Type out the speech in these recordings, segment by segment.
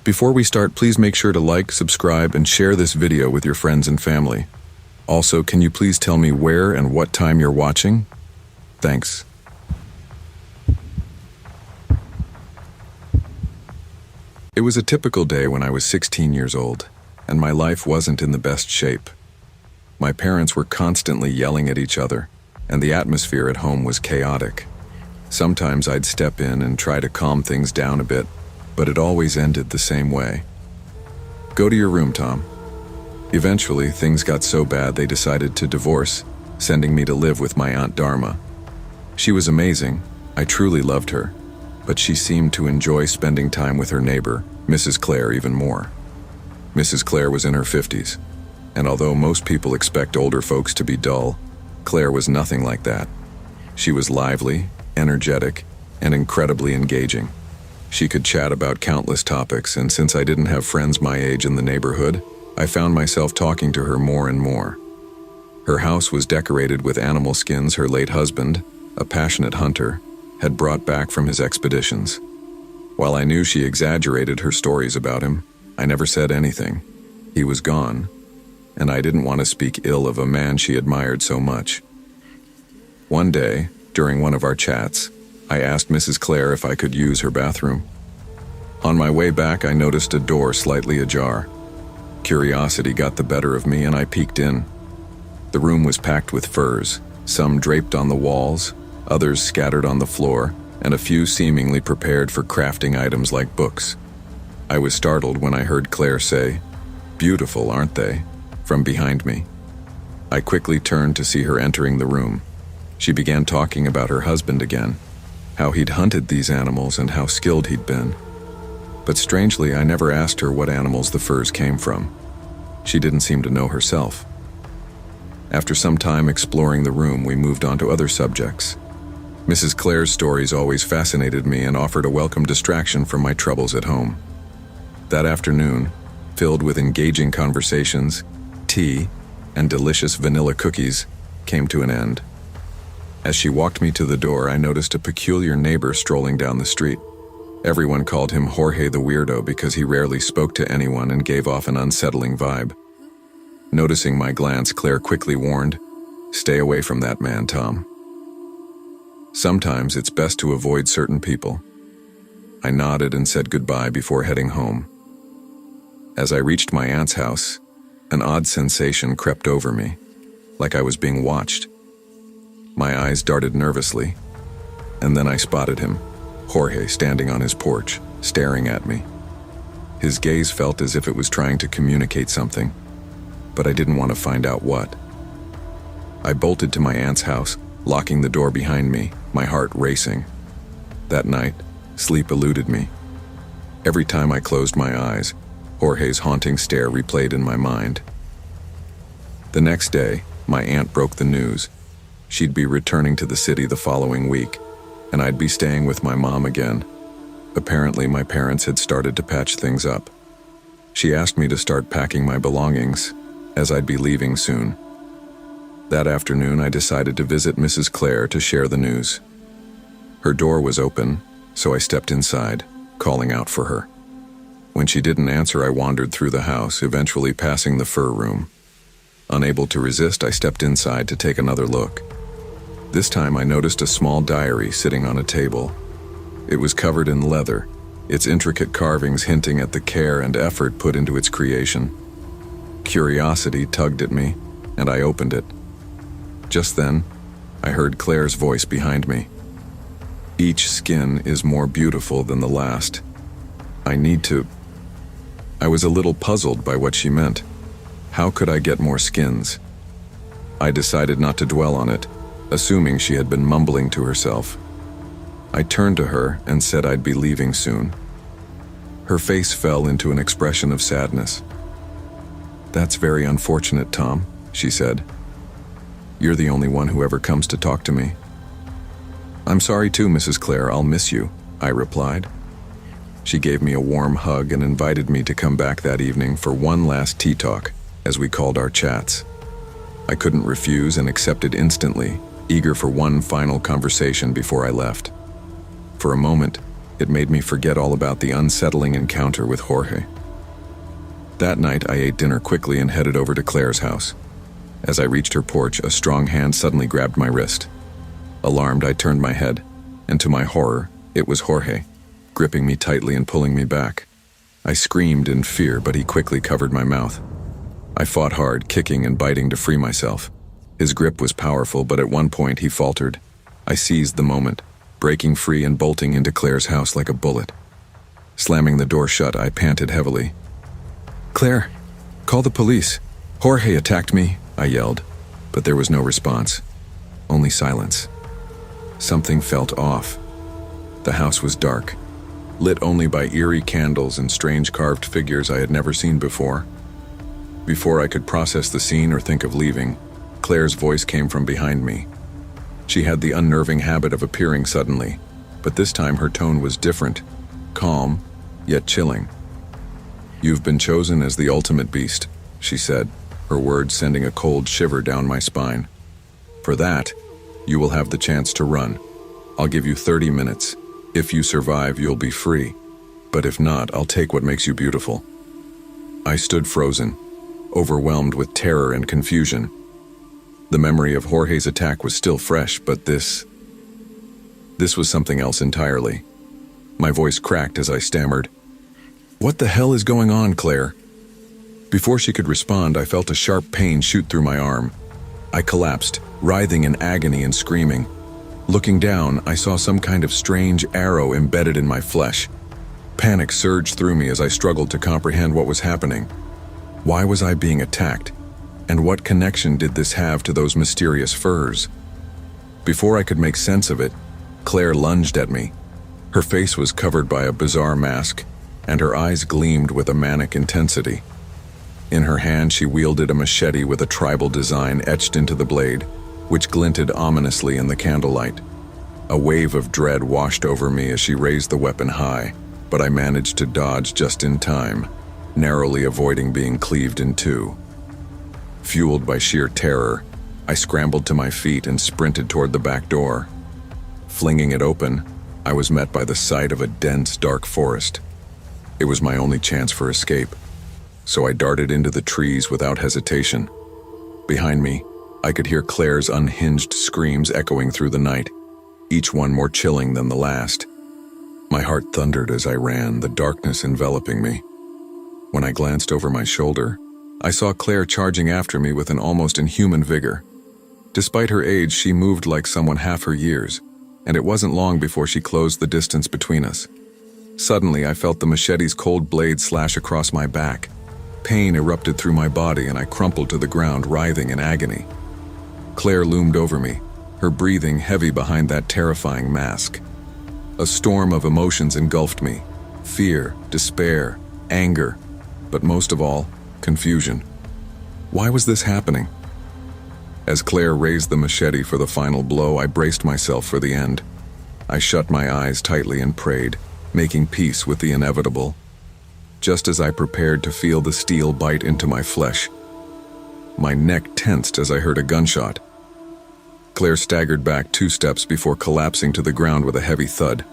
Before we start, please make sure to like, subscribe, and share this video with your friends and family. Also, can you please tell me where and what time you're watching? Thanks. It was a typical day when I was 16 years old, and my life wasn't in the best shape. My parents were constantly yelling at each other, and the atmosphere at home was chaotic. Sometimes I'd step in and try to calm things down a bit, but it always ended the same way. Go to your room, Tom. Eventually, things got so bad they decided to divorce, sending me to live with my Aunt Dharma. She was amazing. I truly loved her, but she seemed to enjoy spending time with her neighbor, Mrs. Claire, even more. Mrs. Claire was in her 50s, and although most people expect older folks to be dull, Claire was nothing like that. She was lively, energetic, and incredibly engaging. She could chat about countless topics, and since I didn't have friends my age in the neighborhood, I found myself talking to her more and more. Her house was decorated with animal skins her late husband, a passionate hunter, had brought back from his expeditions. While I knew she exaggerated her stories about him, I never said anything. He was gone, and I didn't want to speak ill of a man she admired so much. One day, during one of our chats, I asked Mrs. Claire if I could use her bathroom. On my way back, I noticed a door slightly ajar. Curiosity got the better of me, and I peeked in. The room was packed with furs, some draped on the walls, others scattered on the floor, and a few seemingly prepared for crafting items like books. I was startled when I heard Claire say, "Beautiful, aren't they?" from behind me. I quickly turned to see her entering the room. She began talking about her husband again, how he'd hunted these animals and how skilled he'd been. But strangely, I never asked her what animals the furs came from. She didn't seem to know herself. After some time exploring the room, we moved on to other subjects. Mrs. Claire's stories always fascinated me and offered a welcome distraction from my troubles at home. That afternoon, filled with engaging conversations, tea, and delicious vanilla cookies, came to an end. As she walked me to the door, I noticed a peculiar neighbor strolling down the street. Everyone called him Jorge the Weirdo because he rarely spoke to anyone and gave off an unsettling vibe. Noticing my glance, Claire quickly warned, "Stay away from that man, Tom." Sometimes it's best to avoid certain people. I nodded and said goodbye before heading home. As I reached my aunt's house, an odd sensation crept over me, like I was being watched. My eyes darted nervously, and then I spotted him, Jorge, standing on his porch, staring at me. His gaze felt as if it was trying to communicate something, but I didn't want to find out what. I bolted to my aunt's house, locking the door behind me, my heart racing. That night, sleep eluded me. Every time I closed my eyes, Jorge's haunting stare replayed in my mind. The next day, my aunt broke the news. She'd be returning to the city the following week, and I'd be staying with my mom again. Apparently, my parents had started to patch things up. She asked me to start packing my belongings, as I'd be leaving soon. That afternoon, I decided to visit Mrs. Claire to share the news. Her door was open, so I stepped inside, calling out for her. When she didn't answer, I wandered through the house, eventually passing the fur room. Unable to resist, I stepped inside to take another look. This time I noticed a small diary sitting on a table. It was covered in leather, its intricate carvings hinting at the care and effort put into its creation. Curiosity tugged at me, and I opened it. Just then, I heard Claire's voice behind me. "Each skin is more beautiful than the last. I need to..." I was a little puzzled by what she meant. How could I get more skins? I decided not to dwell on it, assuming she had been mumbling to herself. I turned to her and said I'd be leaving soon. Her face fell into an expression of sadness. "That's very unfortunate, Tom," she said. "You're the only one who ever comes to talk to me." "I'm sorry too, Mrs. Claire, I'll miss you," I replied. She gave me a warm hug and invited me to come back that evening for one last tea talk, as we called our chats. I couldn't refuse and accepted instantly, eager for one final conversation before I left. For a moment, It made me forget all about the unsettling encounter with Jorge. That night, I ate dinner quickly and headed over to Claire's house. As I reached her porch, a strong hand suddenly grabbed my wrist. Alarmed, I turned my head, and to my horror, it was Jorge, gripping me tightly and pulling me back. I screamed in fear, but he quickly covered my mouth. I fought hard, kicking and biting to free myself. His grip was powerful, but at one point he faltered. I seized the moment, breaking free and bolting into Claire's house like a bullet. Slamming the door shut, I panted heavily. "Claire, call the police. Jorge attacked me," I yelled, but there was no response. Only silence. Something felt off. The house was dark, lit only by eerie candles and strange carved figures I had never seen before. Before I could process the scene or think of leaving, Claire's voice came from behind me. She had the unnerving habit of appearing suddenly, but this time her tone was different, calm, yet chilling. "You've been chosen as the ultimate beast," she said, her words sending a cold shiver down my spine. "For that, you will have the chance to run. I'll give you 30 minutes. If you survive, you'll be free. But if not, I'll take what makes you beautiful." I stood frozen, overwhelmed with terror and confusion. The memory of Jorge's attack was still fresh, but this was something else entirely. My voice cracked as I stammered, "What the hell is going on, Claire?" Before she could respond, I felt a sharp pain shoot through my arm. I collapsed, writhing in agony and screaming. Looking down, I saw some kind of strange arrow embedded in my flesh. Panic surged through me as I struggled to comprehend what was happening. Why was I being attacked? And what connection did this have to those mysterious furs? Before I could make sense of it, Claire lunged at me. Her face was covered by a bizarre mask, and her eyes gleamed with a manic intensity. In her hand, she wielded a machete with a tribal design etched into the blade, which glinted ominously in the candlelight. A wave of dread washed over me as she raised the weapon high, but I managed to dodge just in time, narrowly avoiding being cleaved in two. Fueled by sheer terror, I scrambled to my feet and sprinted toward the back door. Flinging it open, I was met by the sight of a dense, dark forest. It was my only chance for escape, so I darted into the trees without hesitation. Behind me, I could hear Claire's unhinged screams echoing through the night, each one more chilling than the last. My heart thundered as I ran, the darkness enveloping me. When I glanced over my shoulder, I saw Claire charging after me with an almost inhuman vigor. Despite her age, she moved like someone half her years, and it wasn't long before she closed the distance between us. Suddenly, I felt the machete's cold blade slash across my back. Pain erupted through my body, and I crumpled to the ground, writhing in agony. Claire loomed over me, her breathing heavy behind that terrifying mask. A storm of emotions engulfed me: fear, despair, anger, but most of all, confusion. Why was this happening? As Claire raised the machete for the final blow, I braced myself for the end. I shut my eyes tightly and prayed, making peace with the inevitable. Just as I prepared to feel the steel bite into my flesh, my neck tensed as I heard a gunshot. Claire staggered back 2 steps before collapsing to the ground with a heavy thud.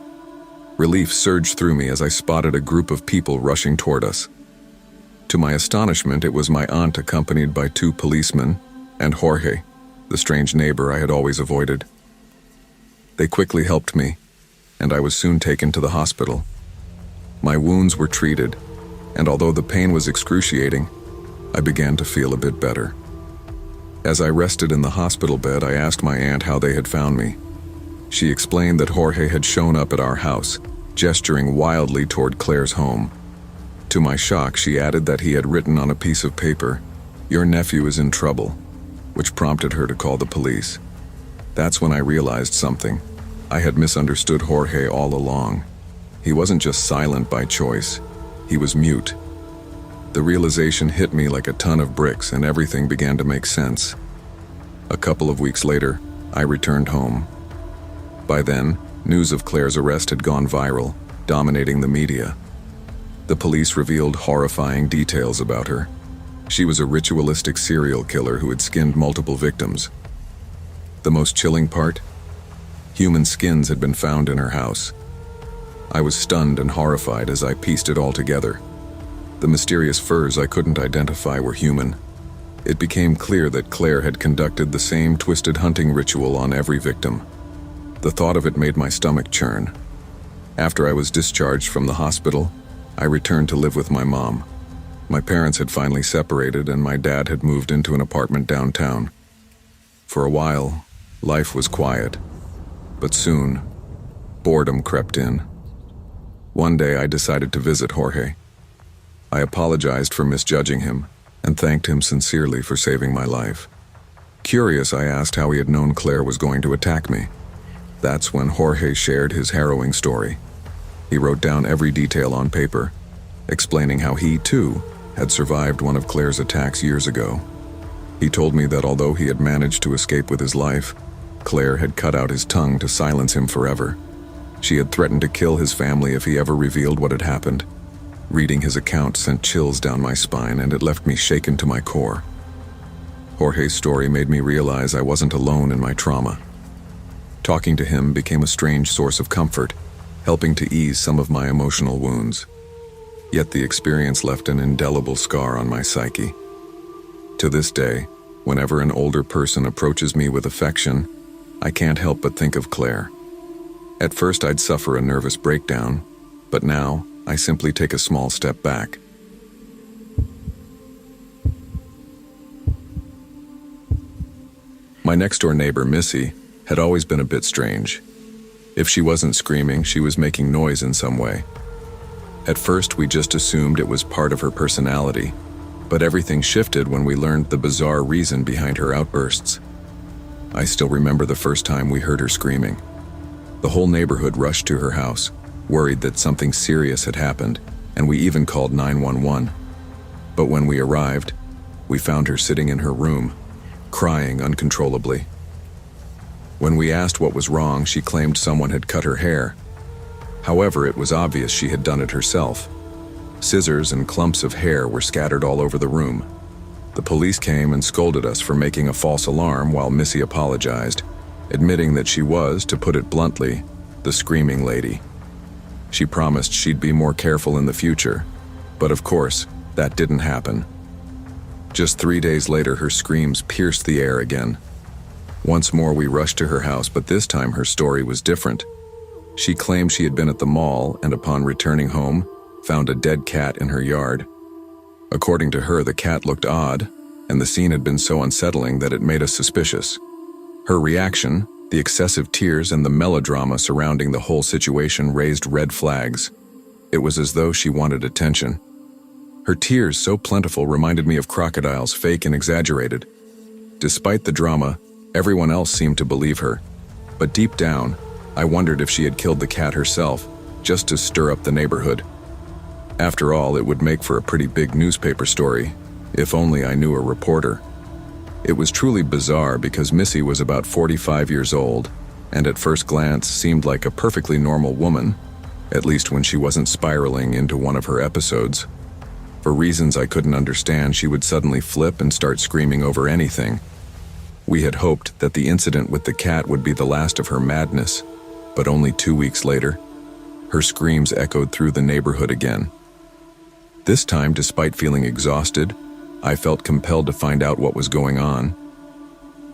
Relief surged through me as I spotted a group of people rushing toward us. To my astonishment, it was my aunt accompanied by 2 policemen and Jorge, the strange neighbor I had always avoided. They quickly helped me, and I was soon taken to the hospital. My wounds were treated, and although the pain was excruciating, I began to feel a bit better. As I rested in the hospital bed, I asked my aunt how they had found me. She explained that Jorge had shown up at our house, gesturing wildly toward Claire's home. To my shock, she added that he had written on a piece of paper, "Your nephew is in trouble," which prompted her to call the police. That's when I realized something. I had misunderstood Jorge all along. He wasn't just silent by choice, he was mute. The realization hit me like a ton of bricks, and everything began to make sense. A couple of weeks later, I returned home. By then, news of Claire's arrest had gone viral, dominating the media. The police revealed horrifying details about her. She was a ritualistic serial killer who had skinned multiple victims. The most chilling part? Human skins had been found in her house. I was stunned and horrified as I pieced it all together. The mysterious furs I couldn't identify were human. It became clear that Claire had conducted the same twisted hunting ritual on every victim. The thought of it made my stomach churn. After I was discharged from the hospital, I returned to live with my mom. My parents had finally separated and my dad had moved into an apartment downtown. For a while, life was quiet, but soon, boredom crept in. One day I decided to visit Jorge. I apologized for misjudging him and thanked him sincerely for saving my life. Curious, I asked how he had known Claire was going to attack me. That's when Jorge shared his harrowing story. He wrote down every detail on paper, explaining how he, too, had survived one of Claire's attacks years ago. He told me that although he had managed to escape with his life, Claire had cut out his tongue to silence him forever. She had threatened to kill his family if he ever revealed what had happened. Reading his account sent chills down my spine, and it left me shaken to my core. Jorge's story made me realize I wasn't alone in my trauma. Talking to him became a strange source of comfort, helping to ease some of my emotional wounds. Yet the experience left an indelible scar on my psyche. To this day, whenever an older person approaches me with affection, I can't help but think of Claire. At first I'd suffer a nervous breakdown, but now I simply take a small step back. My next-door neighbor, Missy, had always been a bit strange. If she wasn't screaming, she was making noise in some way. At first, we just assumed it was part of her personality, but everything shifted when we learned the bizarre reason behind her outbursts. I still remember the first time we heard her screaming. The whole neighborhood rushed to her house, worried that something serious had happened, and we even called 911. But when we arrived, we found her sitting in her room, crying uncontrollably. When we asked what was wrong, she claimed someone had cut her hair. However, it was obvious she had done it herself. Scissors and clumps of hair were scattered all over the room. The police came and scolded us for making a false alarm while Missy apologized, admitting that she was, to put it bluntly, the screaming lady. She promised she'd be more careful in the future, but of course, that didn't happen. Just 3 days later, her screams pierced the air again. Once more, we rushed to her house, but this time her story was different. She claimed she had been at the mall and upon returning home, found a dead cat in her yard. According to her, the cat looked odd, and the scene had been so unsettling that it made us suspicious. Her reaction, the excessive tears and the melodrama surrounding the whole situation raised red flags. It was as though she wanted attention. Her tears, so plentiful, reminded me of crocodiles, fake and exaggerated. Despite the drama, everyone else seemed to believe her. But deep down, I wondered if she had killed the cat herself, just to stir up the neighborhood. After all, it would make for a pretty big newspaper story, if only I knew a reporter. It was truly bizarre because Missy was about 45 years old, and at first glance seemed like a perfectly normal woman, at least when she wasn't spiraling into one of her episodes. For reasons I couldn't understand, she would suddenly flip and start screaming over anything. We had hoped that the incident with the cat would be the last of her madness, but only 2 weeks later, her screams echoed through the neighborhood again. This time, despite feeling exhausted, I felt compelled to find out what was going on.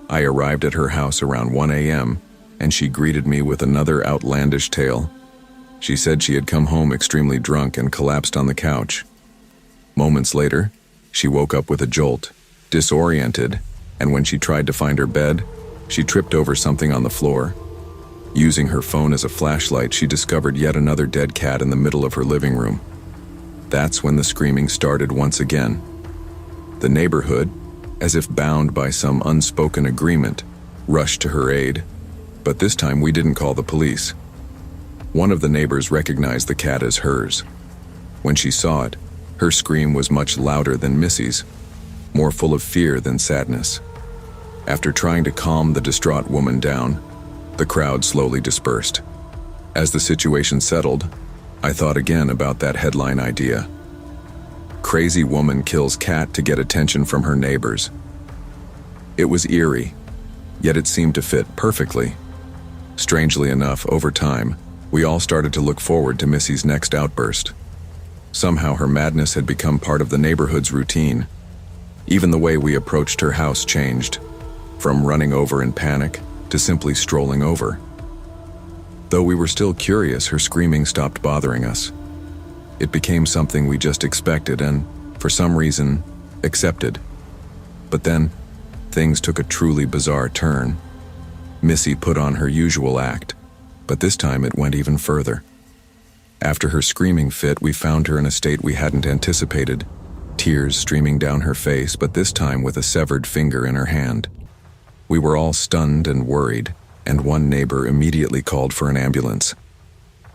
I arrived at her house around 1 a.m., and she greeted me with another outlandish tale. She said she had come home extremely drunk and collapsed on the couch. Moments later, she woke up with a jolt, disoriented, and when she tried to find her bed, she tripped over something on the floor. Using her phone as a flashlight, she discovered yet another dead cat in the middle of her living room. That's when the screaming started once again. The neighborhood, as if bound by some unspoken agreement, rushed to her aid, but this time we didn't call the police. One of the neighbors recognized the cat as hers. When she saw it, her scream was much louder than Missy's, more full of fear than sadness. After trying to calm the distraught woman down, the crowd slowly dispersed. As the situation settled, I thought again about that headline idea. Crazy woman kills cat to get attention from her neighbors. It was eerie, yet it seemed to fit perfectly. Strangely enough, over time, We all started to look forward to Missy's next outburst. Somehow her madness had become part of the neighborhood's routine. Even the way we approached her house changed, from running over in panic to simply strolling over. Though we were still curious, her screaming stopped bothering us. It became something we just expected and, for some reason, accepted. But then, things took a truly bizarre turn. Missy put on her usual act, but this time it went even further. After her screaming fit, we found her in a state we hadn't anticipated, tears streaming down her face, but this time with a severed finger in her hand. We were all stunned and worried, and one neighbor immediately called for an ambulance.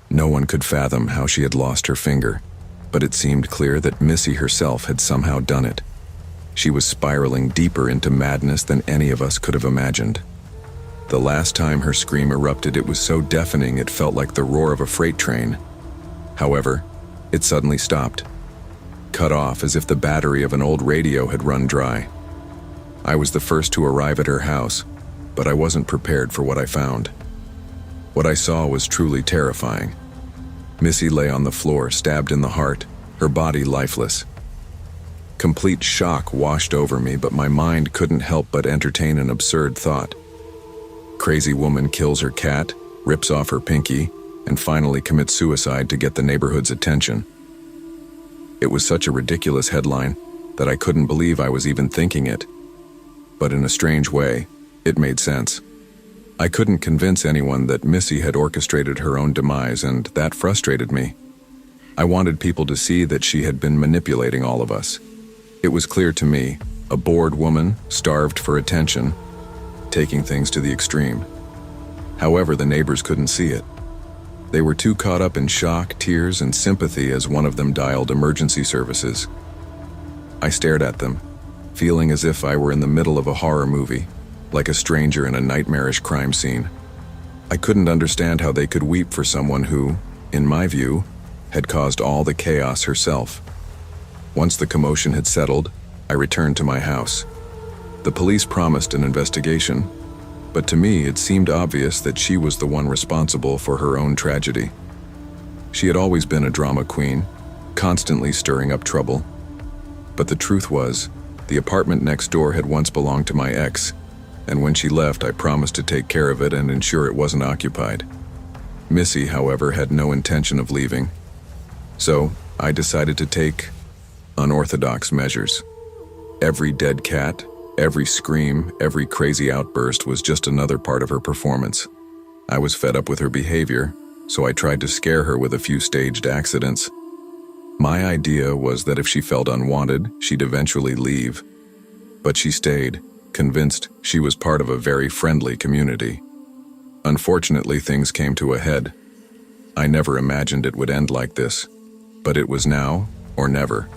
No one could fathom how she had lost her finger, but it seemed clear that Missy herself had somehow done it. She was spiraling deeper into madness than any of us could have imagined. The last time her scream erupted, it was so deafening it felt like the roar of a freight train. However, it suddenly stopped, cut off as if the battery of an old radio had run dry. I was the first to arrive at her house, but I wasn't prepared for what I found. What I saw was truly terrifying. Missy lay on the floor, stabbed in the heart, her body lifeless. Complete shock washed over me, but my mind couldn't help but entertain an absurd thought. Crazy woman kills her cat, rips off her pinky, and finally commits suicide to get the neighborhood's attention. It was such a ridiculous headline that I couldn't believe I was even thinking it. But in a strange way, it made sense. I couldn't convince anyone that Missy had orchestrated her own demise, and that frustrated me. I wanted people to see that she had been manipulating all of us. It was clear to me, a bored woman, starved for attention, taking things to the extreme. However, the neighbors couldn't see it. They were too caught up in shock, tears, and sympathy as one of them dialed emergency services. I stared at them, feeling as if I were in the middle of a horror movie, like a stranger in a nightmarish crime scene. I couldn't understand how they could weep for someone who, in my view, had caused all the chaos herself. Once the commotion had settled, I returned to my house. The police promised an investigation, but to me it seemed obvious that she was the one responsible for her own tragedy. She had always been a drama queen, constantly stirring up trouble. But the truth was, the apartment next door had once belonged to my ex, and when she left, I promised to take care of it and ensure it wasn't occupied. Missy, however, had no intention of leaving. So, I decided to take unorthodox measures. Every dead cat, every scream, every crazy outburst was just another part of her performance. I was fed up with her behavior, so I tried to scare her with a few staged accidents. My idea was that if she felt unwanted, she'd eventually leave. But she stayed, convinced she was part of a very friendly community. Unfortunately, things came to a head. I never imagined it would end like this, but it was now or never.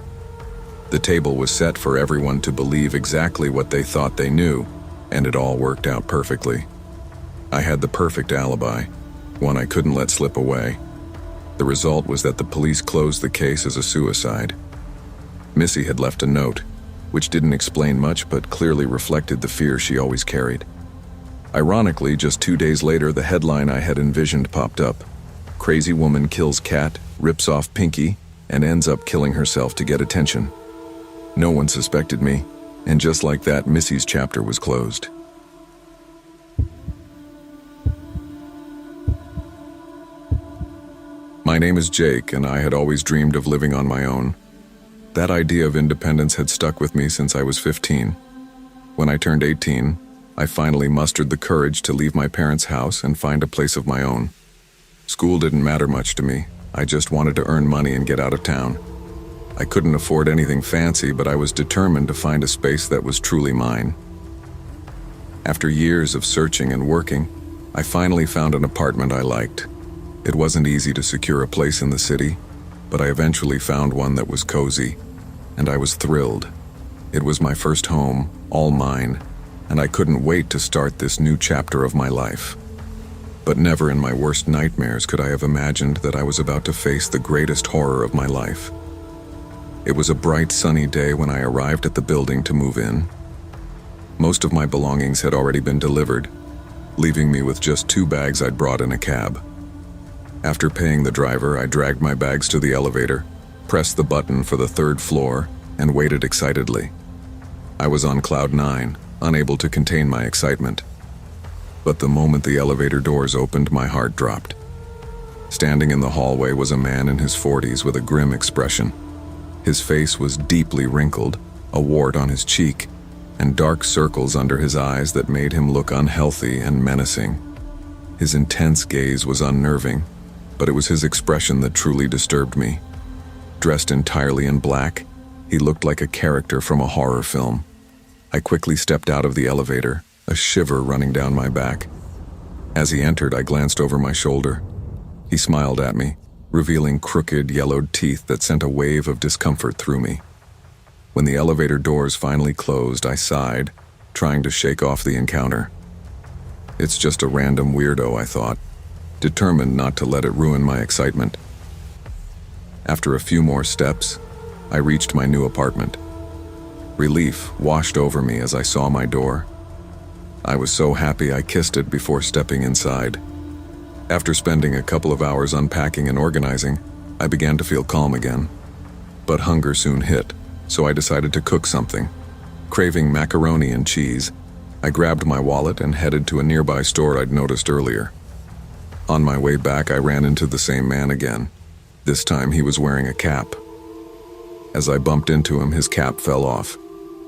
The table was set for everyone to believe exactly what they thought they knew, and it all worked out perfectly. I had the perfect alibi, one I couldn't let slip away. The result was that the police closed the case as a suicide. Missy had left a note, which didn't explain much but clearly reflected the fear she always carried. Ironically, just 2 days later, the headline I had envisioned popped up. Crazy woman kills cat, rips off pinky, and ends up killing herself to get attention. No one suspected me, and just like that, Missy's chapter was closed. My name is Jake, and I had always dreamed of living on my own. That idea of independence had stuck with me since I was 15. When I turned 18, I finally mustered the courage to leave my parents' house and find a place of my own. School didn't matter much to me. I just wanted to earn money and get out of town. I couldn't afford anything fancy, but I was determined to find a space that was truly mine. After years of searching and working, I finally found an apartment I liked. It wasn't easy to secure a place in the city, but I eventually found one that was cozy, and I was thrilled. It was my first home, all mine, and I couldn't wait to start this new chapter of my life. But never in my worst nightmares could I have imagined that I was about to face the greatest horror of my life. It was a bright, sunny day when I arrived at the building to move in. Most of my belongings had already been delivered, leaving me with just 2 bags I'd brought in a cab. After paying the driver, I dragged my bags to the elevator, pressed the button for the third floor, and waited excitedly. I was on cloud nine, unable to contain my excitement. But the moment the elevator doors opened, my heart dropped. Standing in the hallway was a man in his 40s with a grim expression. His face was deeply wrinkled, a wart on his cheek, and dark circles under his eyes that made him look unhealthy and menacing. His intense gaze was unnerving, but it was his expression that truly disturbed me. Dressed entirely in black, he looked like a character from a horror film. I quickly stepped out of the elevator, a shiver running down my back. As he entered, I glanced over my shoulder. He smiled at me, revealing crooked, yellowed teeth that sent a wave of discomfort through me. When the elevator doors finally closed, I sighed, trying to shake off the encounter. It's just a random weirdo, I thought, determined not to let it ruin my excitement. After a few more steps, I reached my new apartment. Relief washed over me as I saw my door. I was so happy I kissed it before stepping inside. After spending a couple of hours unpacking and organizing, I began to feel calm again. But hunger soon hit, so I decided to cook something. Craving macaroni and cheese, I grabbed my wallet and headed to a nearby store I'd noticed earlier. On my way back, I ran into the same man again. This time he was wearing a cap. As I bumped into him, his cap fell off,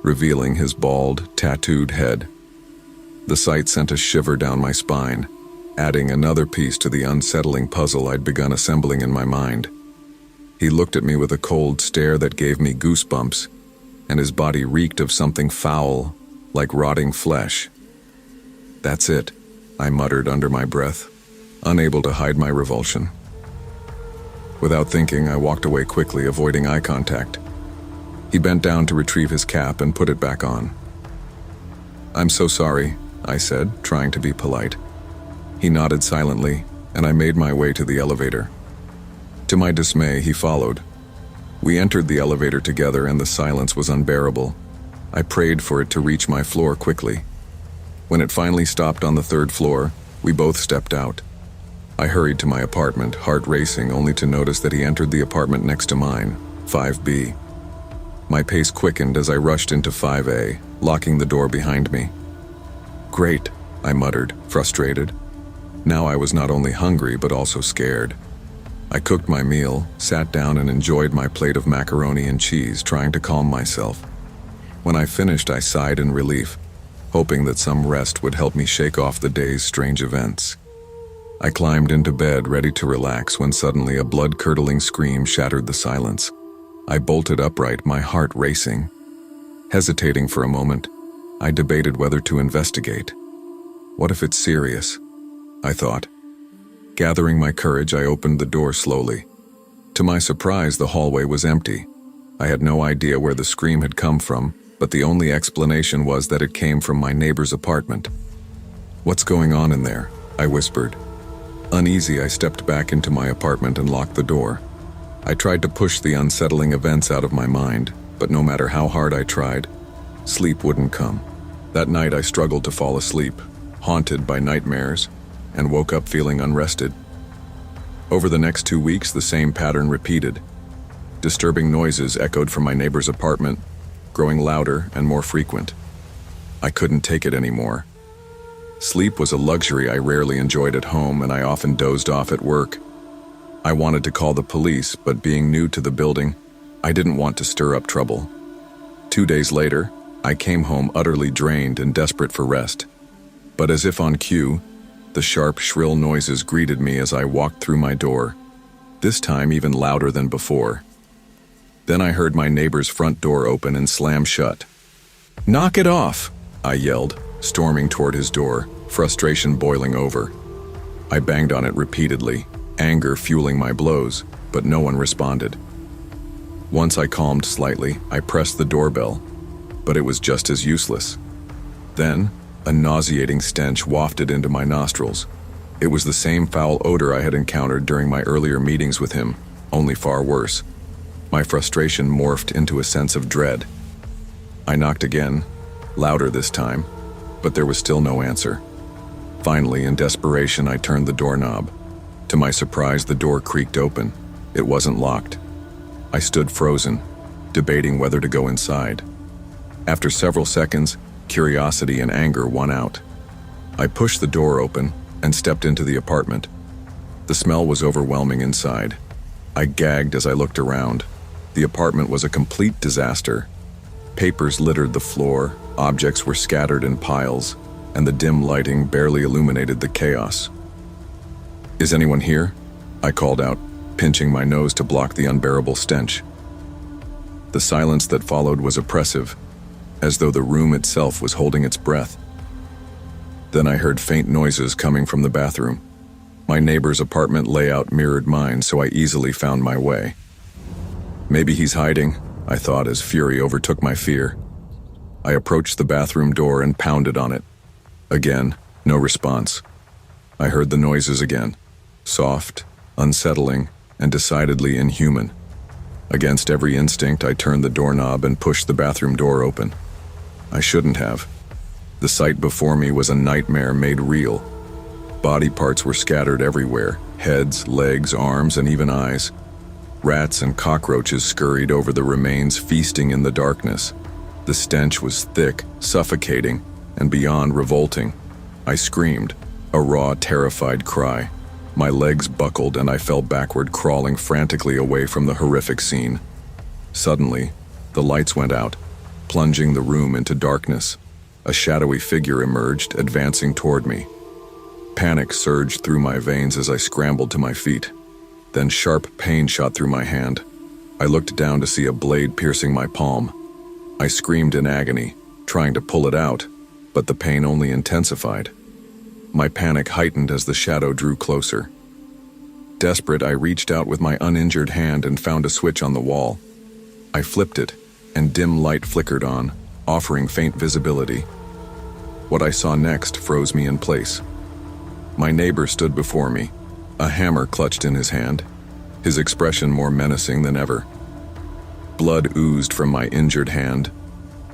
revealing his bald, tattooed head. The sight sent a shiver down my spine, adding another piece to the unsettling puzzle I'd begun assembling in my mind. He looked at me with a cold stare that gave me goosebumps, and his body reeked of something foul, like rotting flesh. "That's it," I muttered under my breath, unable to hide my revulsion. Without thinking, I walked away quickly, avoiding eye contact. He bent down to retrieve his cap and put it back on. "I'm so sorry," I said, trying to be polite. He nodded silently, and I made my way to the elevator. To my dismay, he followed. We entered the elevator together, and the silence was unbearable. I prayed for it to reach my floor quickly. When it finally stopped on the third floor, we both stepped out. I hurried to my apartment, heart racing, only to notice that he entered the apartment next to mine, 5B. My pace quickened as I rushed into 5A, locking the door behind me. "Great," I muttered, frustrated. Now I was not only hungry, but also scared. I cooked my meal, sat down, and enjoyed my plate of macaroni and cheese, trying to calm myself. When I finished, I sighed in relief, hoping that some rest would help me shake off the day's strange events. I climbed into bed, ready to relax, when suddenly a blood-curdling scream shattered the silence. I bolted upright, my heart racing. Hesitating for a moment, I debated whether to investigate. What if it's serious? I thought. Gathering my courage, I opened the door slowly. To my surprise, the hallway was empty. I had no idea where the scream had come from, but the only explanation was that it came from my neighbor's apartment. "What's going on in there?" I whispered. Uneasy, I stepped back into my apartment and locked the door. I tried to push the unsettling events out of my mind, but no matter how hard I tried, sleep wouldn't come. That night I struggled to fall asleep, haunted by nightmares, and woke up feeling unrested. Over the next 2 weeks, the same pattern repeated. Disturbing noises echoed from my neighbor's apartment, growing louder and more frequent. I couldn't take it anymore. Sleep was a luxury I rarely enjoyed at home, and I often dozed off at work. I wanted to call the police, but being new to the building, I didn't want to stir up trouble. 2 days later, I came home utterly drained and desperate for rest. But as if on cue, the sharp, shrill noises greeted me as I walked through my door, this time even louder than before. Then I heard my neighbor's front door open and slam shut. "Knock it off!" I yelled, storming toward his door, frustration boiling over. I banged on it repeatedly, anger fueling my blows, but no one responded. Once I calmed slightly, I pressed the doorbell, but it was just as useless. Then, a nauseating stench wafted into my nostrils. It was the same foul odor I had encountered during my earlier meetings with him, only far worse. My frustration morphed into a sense of dread. I knocked again, louder this time, but there was still no answer. Finally, in desperation, I turned the doorknob. To my surprise, the door creaked open. It wasn't locked. I stood frozen, debating whether to go inside. After several seconds, curiosity and anger won out. I pushed the door open and stepped into the apartment. The smell was overwhelming inside. I gagged as I looked around. The apartment was a complete disaster. Papers littered the floor, objects were scattered in piles, and the dim lighting barely illuminated the chaos. "Is anyone here?" I called out, pinching my nose to block the unbearable stench. The silence that followed was oppressive, as though the room itself was holding its breath. Then I heard faint noises coming from the bathroom. My neighbor's apartment layout mirrored mine, so I easily found my way. Maybe he's hiding, I thought as fury overtook my fear. I approached the bathroom door and pounded on it. Again, no response. I heard the noises again, soft, unsettling, and decidedly inhuman. Against every instinct, I turned the doorknob and pushed the bathroom door open. I shouldn't have. The sight before me was a nightmare made real. Body parts were scattered everywhere, heads, legs, arms, and even eyes. Rats and cockroaches scurried over the remains, feasting in the darkness. The stench was thick, suffocating, and beyond revolting. I screamed, a raw, terrified cry. My legs buckled and I fell backward, crawling frantically away from the horrific scene. Suddenly, the lights went out, plunging the room into darkness. A shadowy figure emerged, advancing toward me. Panic surged through my veins as I scrambled to my feet. Then sharp pain shot through my hand. I looked down to see a blade piercing my palm. I screamed in agony, trying to pull it out, but the pain only intensified. My panic heightened as the shadow drew closer. Desperate, I reached out with my uninjured hand and found a switch on the wall. I flipped it, and dim light flickered on, offering faint visibility. What I saw next froze me in place. My neighbor stood before me, a hammer clutched in his hand, his expression more menacing than ever. Blood oozed from my injured hand,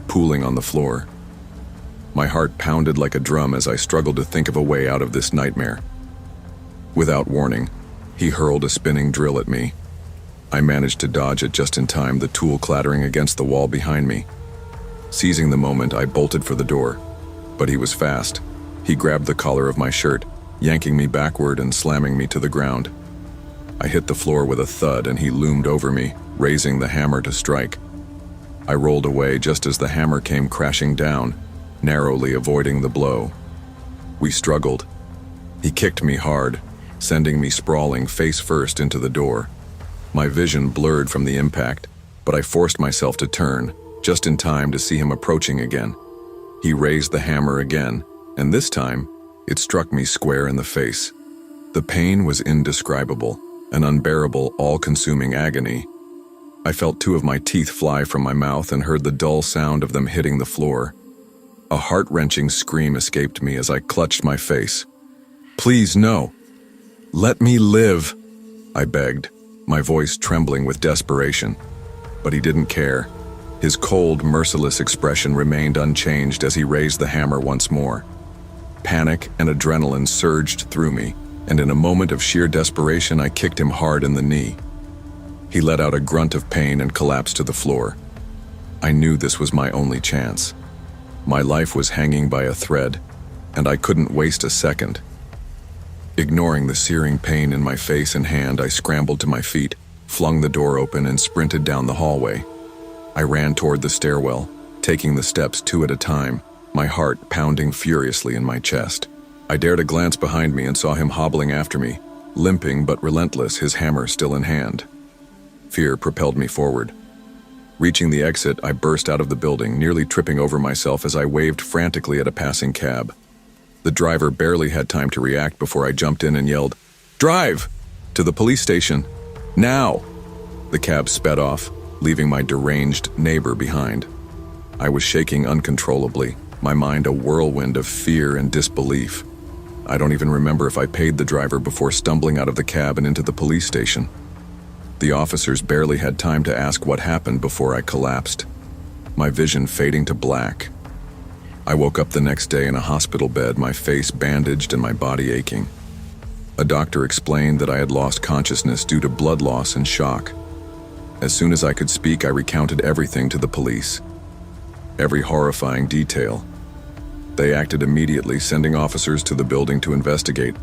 pooling on the floor. My heart pounded like a drum as I struggled to think of a way out of this nightmare. Without warning, he hurled a spinning drill at me. I managed to dodge it just in time, the tool clattering against the wall behind me. Seizing the moment, I bolted for the door, but he was fast. He grabbed the collar of my shirt, yanking me backward and slamming me to the ground. I hit the floor with a thud and he loomed over me, raising the hammer to strike. I rolled away just as the hammer came crashing down, narrowly avoiding the blow. We struggled. He kicked me hard, sending me sprawling face first into the door. My vision blurred from the impact, but I forced myself to turn, just in time to see him approaching again. He raised the hammer again, and this time, it struck me square in the face. The pain was indescribable, an unbearable, all-consuming agony. I felt two of my teeth fly from my mouth and heard the dull sound of them hitting the floor. A heart-wrenching scream escaped me as I clutched my face. "Please, no! Let me live!" I begged, my voice trembling with desperation. But he didn't care. His cold, merciless expression remained unchanged as he raised the hammer once more. Panic and adrenaline surged through me, and in a moment of sheer desperation, I kicked him hard in the knee. He let out a grunt of pain and collapsed to the floor. I knew this was my only chance. My life was hanging by a thread, and I couldn't waste a second. Ignoring the searing pain in my face and hand, I scrambled to my feet, flung the door open, and sprinted down the hallway. I ran toward the stairwell, taking the steps two at a time, my heart pounding furiously in my chest. I dared a glance behind me and saw him hobbling after me, limping but relentless, his hammer still in hand. Fear propelled me forward. Reaching the exit, I burst out of the building, nearly tripping over myself as I waved frantically at a passing cab. The driver barely had time to react before I jumped in and yelled, "Drive! To the police station! Now!" The cab sped off, leaving my deranged neighbor behind. I was shaking uncontrollably, my mind a whirlwind of fear and disbelief. I don't even remember if I paid the driver before stumbling out of the cab and into the police station. The officers barely had time to ask what happened before I collapsed, my vision fading to black. I woke up the next day in a hospital bed, my face bandaged and my body aching. A doctor explained that I had lost consciousness due to blood loss and shock. As soon as I could speak, I recounted everything to the police. Every horrifying detail. They acted immediately, sending officers to the building to investigate.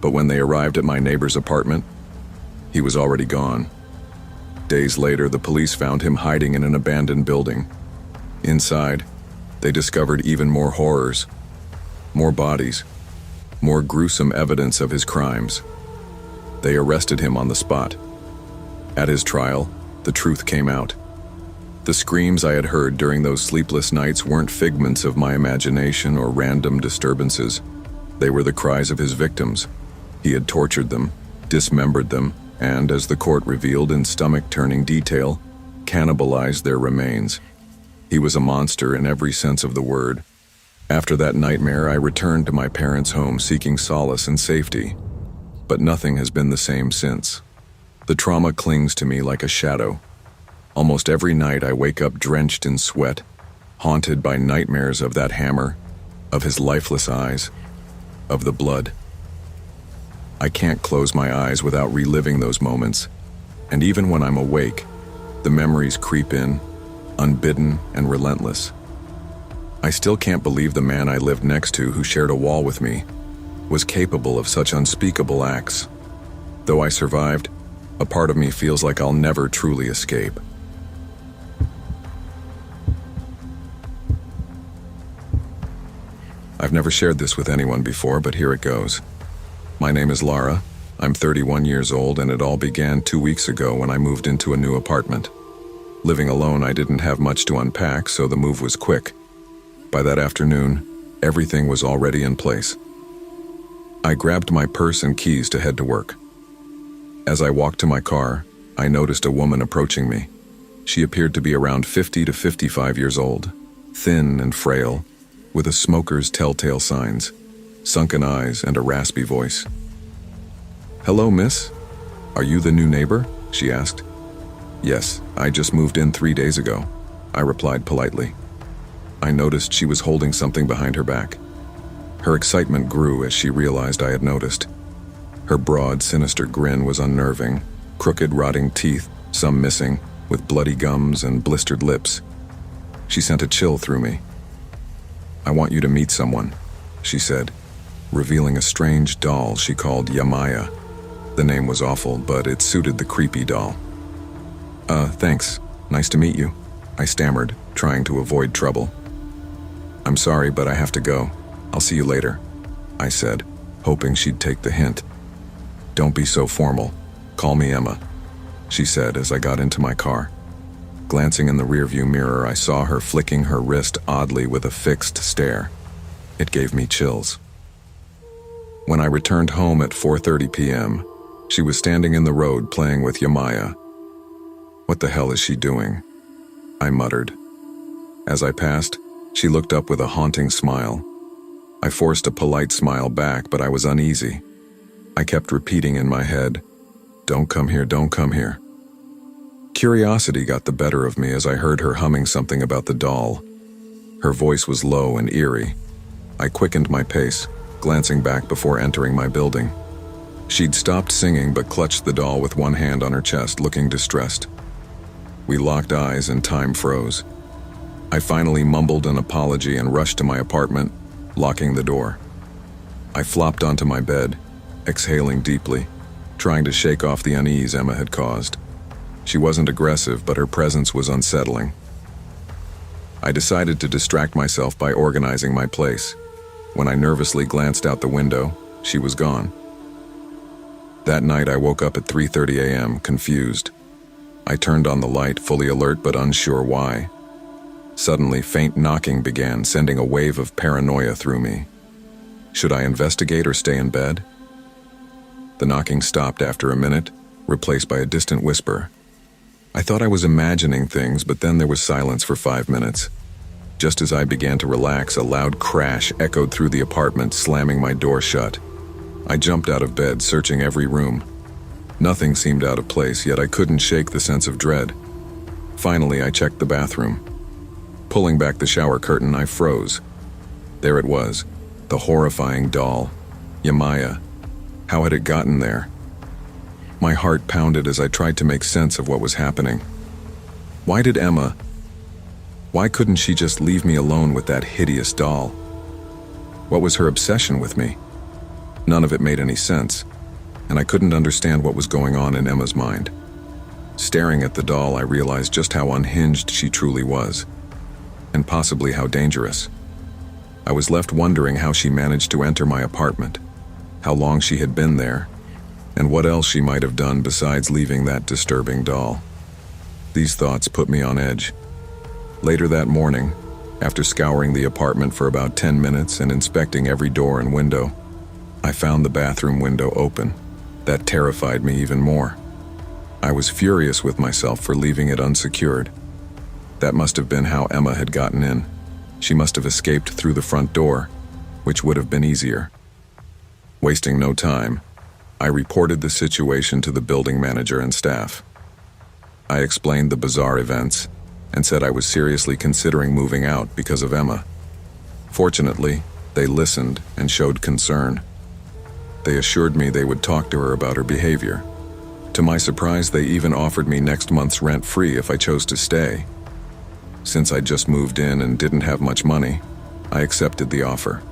But when they arrived at my neighbor's apartment, he was already gone. Days later, the police found him hiding in an abandoned building. Inside, they discovered even more horrors, more bodies, more gruesome evidence of his crimes. They arrested him on the spot. At his trial, the truth came out. The screams I had heard during those sleepless nights weren't figments of my imagination or random disturbances. They were the cries of his victims. He had tortured them, dismembered them, and, as the court revealed in stomach-turning detail, cannibalized their remains. He was a monster in every sense of the word. After that nightmare, I returned to my parents' home seeking solace and safety. But nothing has been the same since. The trauma clings to me like a shadow. Almost every night I wake up drenched in sweat, haunted by nightmares of that hammer, of his lifeless eyes, of the blood. I can't close my eyes without reliving those moments, and even when I'm awake, the memories creep in, unbidden and relentless. I still can't believe the man I lived next to, who shared a wall with me, was capable of such unspeakable acts. Though I survived, a part of me feels like I'll never truly escape. I've never shared this with anyone before, but here it goes. My name is Lara. I'm 31 years old, and it all began 2 weeks ago when I moved into a new apartment. Living alone, I didn't have much to unpack, so the move was quick. By that afternoon, everything was already in place. I grabbed my purse and keys to head to work. As I walked to my car, I noticed a woman approaching me. She appeared to be around 50 to 55 years old, thin and frail, with a smoker's telltale signs, sunken eyes, and a raspy voice. "Hello, miss. Are you the new neighbor?" she asked. "Yes, I just moved in 3 days ago," I replied politely. I noticed she was holding something behind her back. Her excitement grew as she realized I had noticed. Her broad, sinister grin was unnerving, crooked, rotting teeth, some missing, with bloody gums and blistered lips. She sent a chill through me. "I want you to meet someone," she said, revealing a strange doll she called Yamaya. The name was awful, but it suited the creepy doll. Thanks. Nice to meet you," I stammered, trying to avoid trouble. "I'm sorry, but I have to go. I'll see you later," I said, hoping she'd take the hint. "Don't be so formal. Call me Emma," she said as I got into my car. Glancing in the rearview mirror, I saw her flicking her wrist oddly with a fixed stare. It gave me chills. When I returned home at 4:30 p.m., she was standing in the road playing with Yamaya. "What the hell is she doing?" I muttered. As I passed, she looked up with a haunting smile. I forced a polite smile back, but I was uneasy. I kept repeating in my head, "Don't come here, don't come here." Curiosity got the better of me as I heard her humming something about the doll. Her voice was low and eerie. I quickened my pace, glancing back before entering my building. She'd stopped singing but clutched the doll with one hand on her chest, looking distressed. We locked eyes and time froze. I finally mumbled an apology and rushed to my apartment, locking the door. I flopped onto my bed, exhaling deeply, trying to shake off the unease Emma had caused. She wasn't aggressive, but her presence was unsettling. I decided to distract myself by organizing my place. When I nervously glanced out the window, she was gone. That night I woke up at 3:30 a.m., confused. I turned on the light, fully alert but unsure why. Suddenly, faint knocking began, sending a wave of paranoia through me. Should I investigate or stay in bed? The knocking stopped after a minute, replaced by a distant whisper. I thought I was imagining things, but then there was silence for 5 minutes. Just as I began to relax, a loud crash echoed through the apartment, slamming my door shut. I jumped out of bed, searching every room. Nothing seemed out of place, yet I couldn't shake the sense of dread. Finally, I checked the bathroom. Pulling back the shower curtain, I froze. There it was, the horrifying doll, Yamaya. How had it gotten there? My heart pounded as I tried to make sense of what was happening. Why couldn't she just leave me alone with that hideous doll? What was her obsession with me? None of it made any sense, and I couldn't understand what was going on in Emma's mind. Staring at the doll, I realized just how unhinged she truly was, and possibly how dangerous. I was left wondering how she managed to enter my apartment, how long she had been there, and what else she might have done besides leaving that disturbing doll. These thoughts put me on edge. Later that morning, after scouring the apartment for about 10 minutes and inspecting every door and window, I found the bathroom window open. That terrified me even more. I was furious with myself for leaving it unsecured. That must have been how Emma had gotten in. She must have escaped through the front door, which would have been easier. Wasting no time, I reported the situation to the building manager and staff. I explained the bizarre events and said I was seriously considering moving out because of Emma. Fortunately, they listened and showed concern. They assured me they would talk to her about her behavior. To my surprise, they even offered me next month's rent free if I chose to stay. Since I'd just moved in and didn't have much money, I accepted the offer.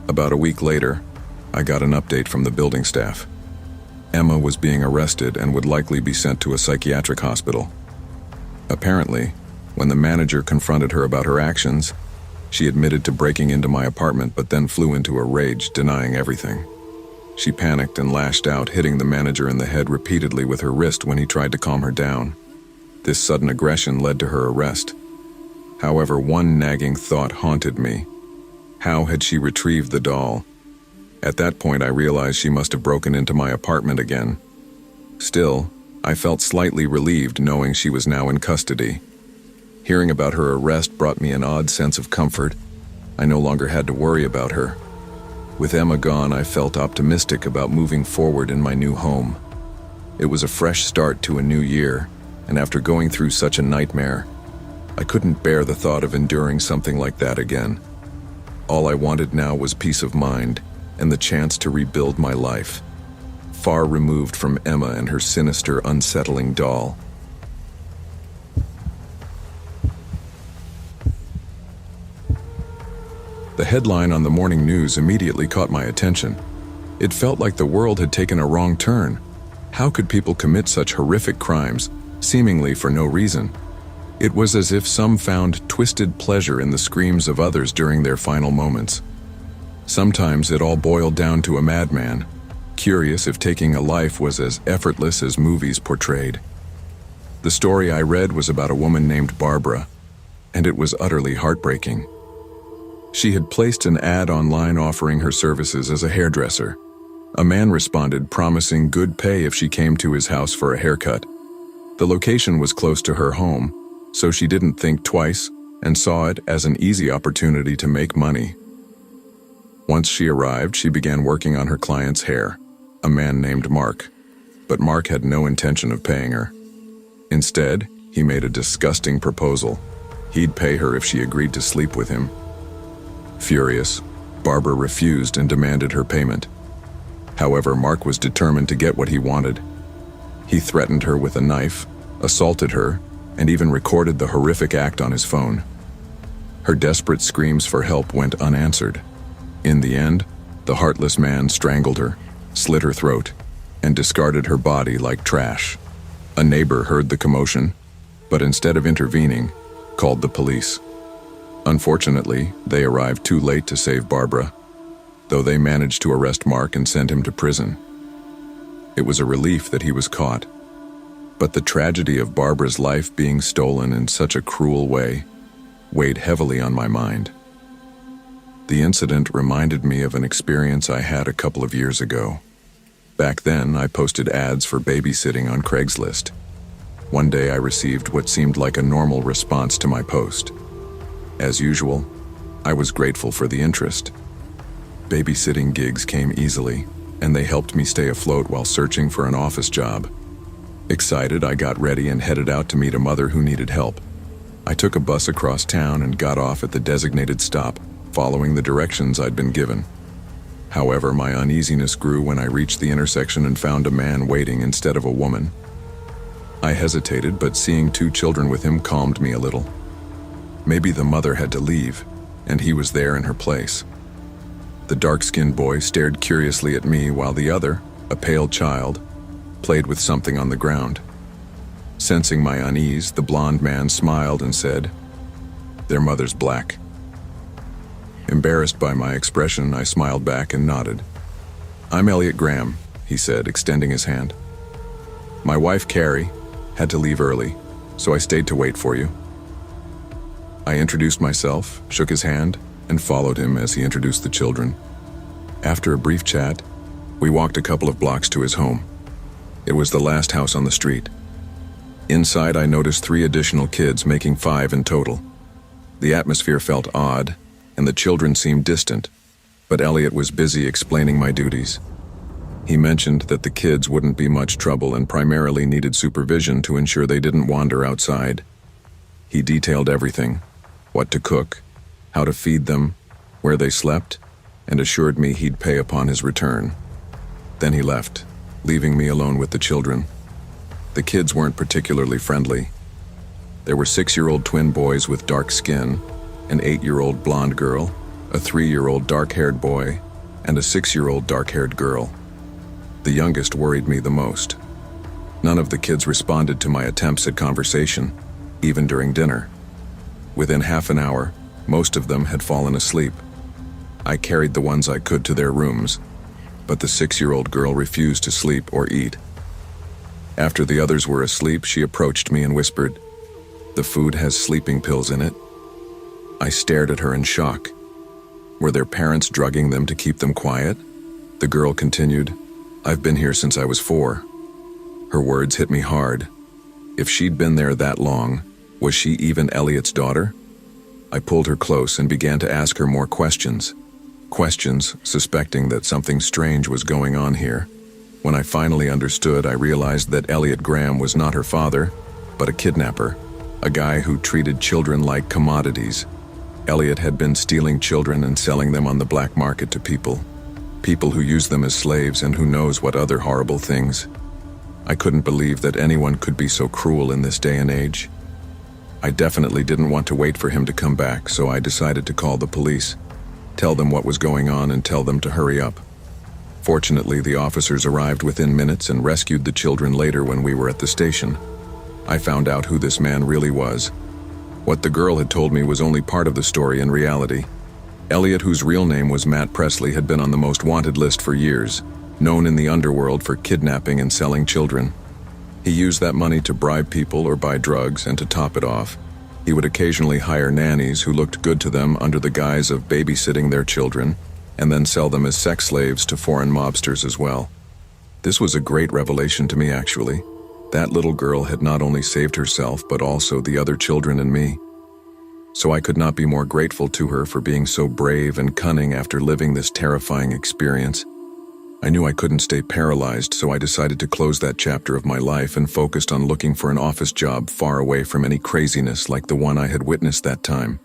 About a week later, I got an update from the building staff. Emma was being arrested and would likely be sent to a psychiatric hospital. Apparently, when the manager confronted her about her actions, she admitted to breaking into my apartment but then flew into a rage, denying everything. She panicked and lashed out, hitting the manager in the head repeatedly with her wrist when he tried to calm her down. This sudden aggression led to her arrest. However, one nagging thought haunted me. How had she retrieved the doll? At that point, I realized she must have broken into my apartment again. Still, I felt slightly relieved knowing she was now in custody. Hearing about her arrest brought me an odd sense of comfort. I no longer had to worry about her. With Emma gone, I felt optimistic about moving forward in my new home. It was a fresh start to a new year, and after going through such a nightmare, I couldn't bear the thought of enduring something like that again. All I wanted now was peace of mind and the chance to rebuild my life, far removed from Emma and her sinister, unsettling doll. The headline on the morning news immediately caught my attention. It felt like the world had taken a wrong turn. How could people commit such horrific crimes, seemingly for no reason? It was as if some found twisted pleasure in the screams of others during their final moments. Sometimes it all boiled down to a madman, curious if taking a life was as effortless as movies portrayed. The story I read was about a woman named Barbara, and it was utterly heartbreaking. She had placed an ad online offering her services as a hairdresser. A man responded promising good pay if she came to his house for a haircut. The location was close to her home, so she didn't think twice and saw it as an easy opportunity to make money. Once she arrived, she began working on her client's hair, a man named Mark. But Mark had no intention of paying her. Instead, he made a disgusting proposal. He'd pay her if she agreed to sleep with him. Furious, Barbara refused and demanded her payment. However, Mark was determined to get what he wanted. He threatened her with a knife, assaulted her, and even recorded the horrific act on his phone. Her desperate screams for help went unanswered. In the end, the heartless man strangled her, slit her throat, and discarded her body like trash. A neighbor heard the commotion, but instead of intervening, called the police. Unfortunately, they arrived too late to save Barbara, though they managed to arrest Mark and send him to prison. It was a relief that he was caught, but the tragedy of Barbara's life being stolen in such a cruel way weighed heavily on my mind. The incident reminded me of an experience I had a couple of years ago. Back then, I posted ads for babysitting on Craigslist. One day I received what seemed like a normal response to my post. As usual, I was grateful for the interest. Babysitting gigs came easily, and they helped me stay afloat while searching for an office job. Excited, I got ready and headed out to meet a mother who needed help. I took a bus across town and got off at the designated stop, following the directions I'd been given. However, my uneasiness grew when I reached the intersection and found a man waiting instead of a woman. I hesitated, but seeing 2 children with him calmed me a little. Maybe the mother had to leave, and he was there in her place. The dark-skinned boy stared curiously at me while the other, a pale child, played with something on the ground. Sensing my unease, the blond man smiled and said, "Their mother's black." Embarrassed by my expression, I smiled back and nodded. "I'm Elliot Graham," he said, extending his hand. "My wife, Carrie, had to leave early, so I stayed to wait for you." I introduced myself, shook his hand, and followed him as he introduced the children. After a brief chat, we walked a couple of blocks to his home. It was the last house on the street. Inside, I noticed 3 additional kids, making 5 in total. The atmosphere felt odd, and the children seemed distant, but Elliot was busy explaining my duties. He mentioned that the kids wouldn't be much trouble and primarily needed supervision to ensure they didn't wander outside. He detailed everything: what to cook, how to feed them, where they slept, and assured me he'd pay upon his return. Then he left, leaving me alone with the children. The kids weren't particularly friendly. There were 6-year-old twin boys with dark skin, an 8-year-old blonde girl, a 3-year-old dark-haired boy, and a 6-year-old dark-haired girl. The youngest worried me the most. None of the kids responded to my attempts at conversation, even during dinner. Within half an hour, most of them had fallen asleep. I carried the ones I could to their rooms, but the 6-year-old girl refused to sleep or eat. After the others were asleep, she approached me and whispered, "The food has sleeping pills in it." I stared at her in shock. Were their parents drugging them to keep them quiet? The girl continued, "I've been here since I was 4. Her words hit me hard. If she'd been there that long, was she even Elliot's daughter? I pulled her close and began to ask her more questions. Questions, suspecting that something strange was going on here. When I finally understood, I realized that Elliot Graham was not her father, but a kidnapper, a guy who treated children like commodities. Elliot had been stealing children and selling them on the black market to people who use them as slaves and who knows what other horrible things. I couldn't believe that anyone could be so cruel in this day and age. I definitely didn't want to wait for him to come back, so I decided to call the police, tell them what was going on and tell them to hurry up. Fortunately, the officers arrived within minutes and rescued the children later when we were at the station. I found out who this man really was. What the girl had told me was only part of the story in reality. Elliot, whose real name was Matt Presley, had been on the most wanted list for years, known in the underworld for kidnapping and selling children. He used that money to bribe people or buy drugs, and to top it off, he would occasionally hire nannies who looked good to them under the guise of babysitting their children, and then sell them as sex slaves to foreign mobsters as well. This was a great revelation to me, actually. That little girl had not only saved herself, but also the other children and me. So I could not be more grateful to her for being so brave and cunning after living this terrifying experience. I knew I couldn't stay paralyzed, so I decided to close that chapter of my life and focused on looking for an office job far away from any craziness like the one I had witnessed that time.